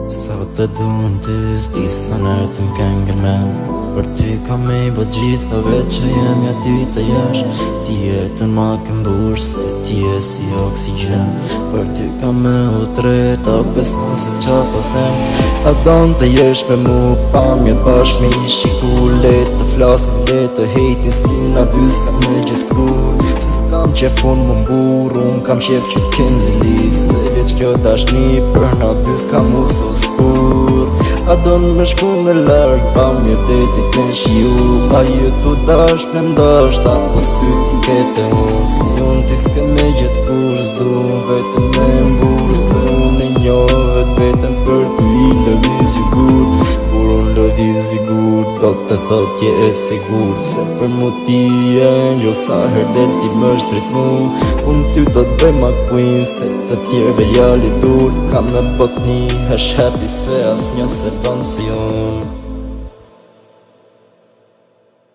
Sa të dun të sti sa nërë të m'kengën me Për ty ka me i bët gjithave që jem ja ty të jash Ti jetën ma këmbur se ti e si oksigen Për ty ka me u tret a pesën se qa po them A don të jesh me mu pa mjet bashk me i shiku Let të flasin let të hejtin si na dy s'ka me gjithë kur Se s'kam qef unë më mbur unë kam qef që t'ken zili Se veç kjo dashni për na dy s'ka mu sos kur A don me shku në larg pa mjet detit me shiu A jetu dash me mdash ta po sy ti kete unë Si unë ti s'ke me gjithë kur s'du vetëm me mbur Se unë e njohet vetëm për ty i lëviz i gur Kur unë lëviz i gur do të thot je e sigur Se për mu ti e njo sa her del ti më shtrit mu Unë ty do t'bëj ma queen se të tjerve jali dur Ka me bot një hash happy se as një se ban si unë